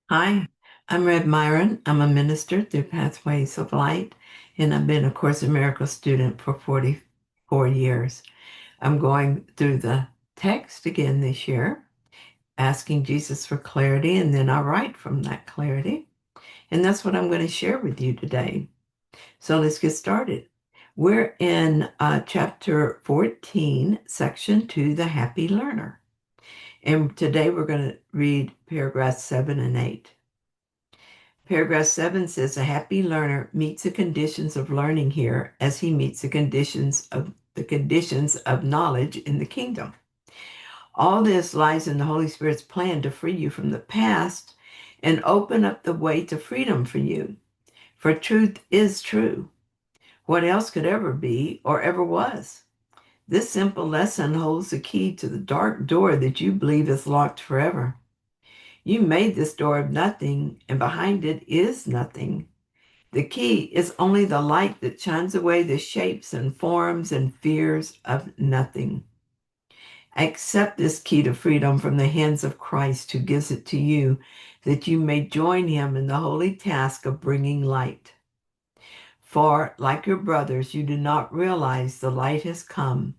Hi, I'm Rev Myron. I'm a minister through Pathways of Light, and I've been a Course in Miracles student for 44 years. I'm going through the text again this year, asking Jesus for clarity, and then I write from that clarity. And that's what I'm going to share with you today. So let's get started. We're in chapter 14, section 2, The Happy Learner. And today we're going to read paragraphs 7 and 8. Paragraph 7 says a happy learner meets the conditions of learning here as he meets the conditions of knowledge in the kingdom. All this lies in the Holy Spirit's plan to free you from the past and open up the way to freedom for you. For truth is true. What else could ever be or ever was? This simple lesson holds the key to the dark door that you believe is locked forever. You made this door of nothing, and behind it is nothing. The key is only the light that shines away the shapes and forms and fears of nothing. Accept this key to freedom from the hands of Christ who gives it to you, that you may join him in the holy task of bringing light. For, like your brothers, you do not realize the light has come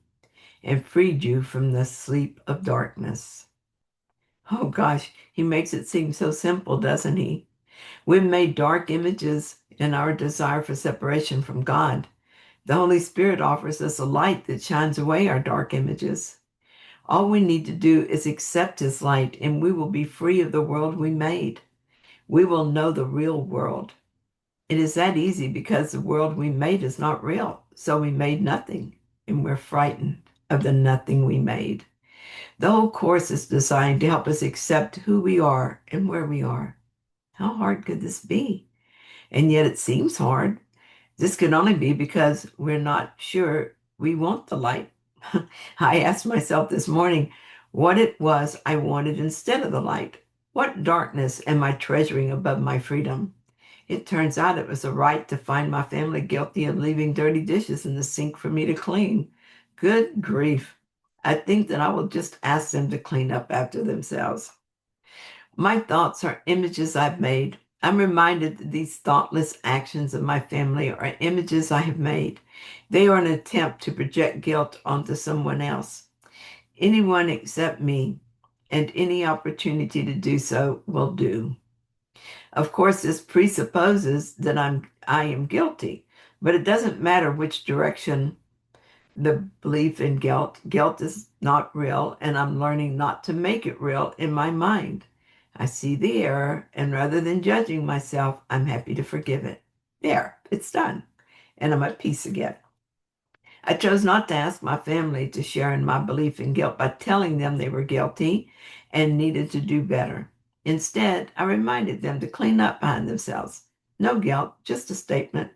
and freed you from the sleep of darkness. Oh gosh, he makes it seem so simple, doesn't he? We've made dark images in our desire for separation from God. The Holy Spirit offers us a light that shines away our dark images. All we need to do is accept His light, and we will be free of the world we made. We will know the real world. It is that easy because the world we made is not real. So we made nothing, and we're frightened of the nothing we made. The whole course is designed to help us accept who we are and where we are. How hard could this be? And yet it seems hard. This could only be because we're not sure we want the light. I asked myself this morning what it was I wanted instead of the light. What darkness am I treasuring above my freedom? It turns out it was a right to find my family guilty of leaving dirty dishes in the sink for me to clean. Good grief. I think that I will just ask them to clean up after themselves. My thoughts are images I've made. I'm reminded that these thoughtless actions of my family are images I have made. They are an attempt to project guilt onto someone else. Anyone except me, and any opportunity to do so will do. Of course, this presupposes that I am guilty, but it doesn't matter which direction the belief in guilt. Guilt is not real, and I'm learning not to make it real in my mind. I see the error, and rather than judging myself, I'm happy to forgive it. There, it's done, and I'm at peace again. I chose not to ask my family to share in my belief in guilt by telling them they were guilty and needed to do better. Instead, I reminded them to clean up behind themselves. No guilt, just a statement.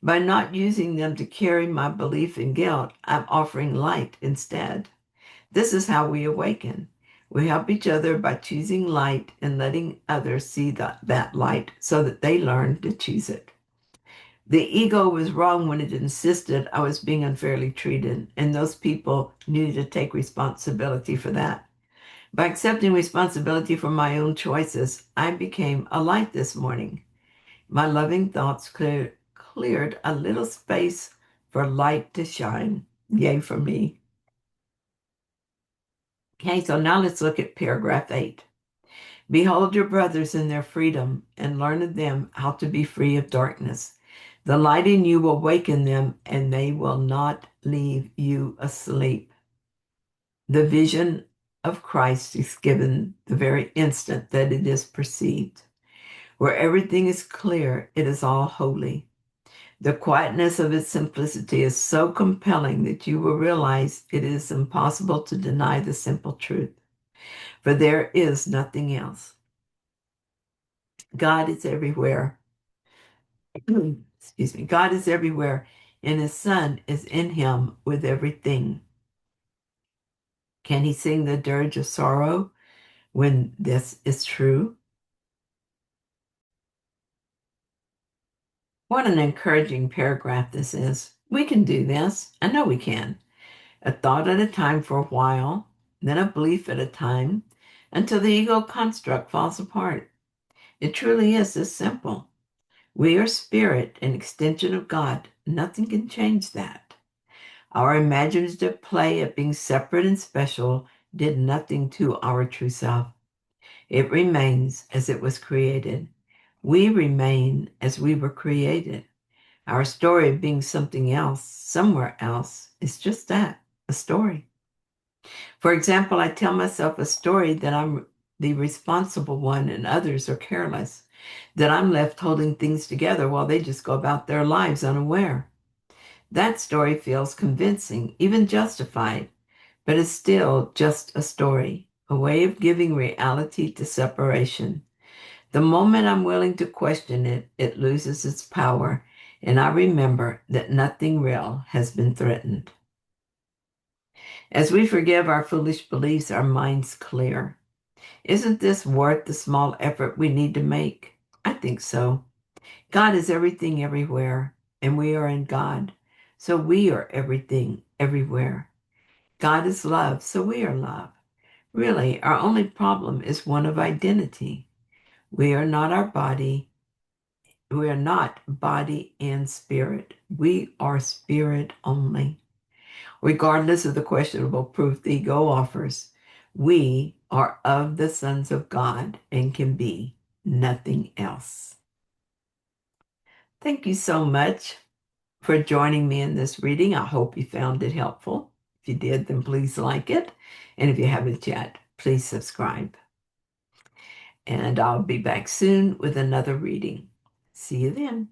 By not using them to carry my belief in guilt, I'm offering light instead. This is how we awaken. We help each other by choosing light and letting others see that light so that they learn to choose it. The ego was wrong when it insisted I was being unfairly treated, and those people needed to take responsibility for that. By accepting responsibility for my own choices, I became a light this morning. My loving thoughts cleared a little space for light to shine. Yay for me. Okay, so now let's look at paragraph 8. Behold your brothers in their freedom and learn of them how to be free of darkness. The light in you will waken them and they will not leave you asleep. The vision of Christ is given the very instant that it is perceived. Where everything is clear, it is all holy. The quietness of its simplicity is so compelling that you will realize it is impossible to deny the simple truth, for there is nothing else. God is everywhere. Excuse me. God is everywhere, and his Son is in him with everything. Can he sing the dirge of sorrow when this is true? What an encouraging paragraph this is. We can do this. I know we can. A thought at a time for a while, then a belief at a time, until the ego construct falls apart. It truly is this simple. We are spirit, an extension of God. Nothing can change that. Our imaginative play of being separate and special did nothing to our true self. It remains as it was created. We remain as we were created. Our story of being something else, somewhere else, is just that, a story. For example, I tell myself a story that I'm the responsible one and others are careless, that I'm left holding things together while they just go about their lives unaware. That story feels convincing, even justified, but it's still just a story, a way of giving reality to separation. The moment I'm willing to question it, it loses its power, and I remember that nothing real has been threatened. As we forgive our foolish beliefs, our minds clear. Isn't this worth the small effort we need to make? I think so. God is everything everywhere, and we are in God. So we are everything everywhere. God is love, so we are love. Really, our only problem is one of identity. We are not our body. We are not body and spirit. We are spirit only. Regardless of the questionable proof the ego offers, we are of the sons of God and can be nothing else. Thank you so much for joining me in this reading. I hope you found it helpful. If you did, then please like it. And if you haven't yet, please subscribe. And I'll be back soon with another reading. See you then.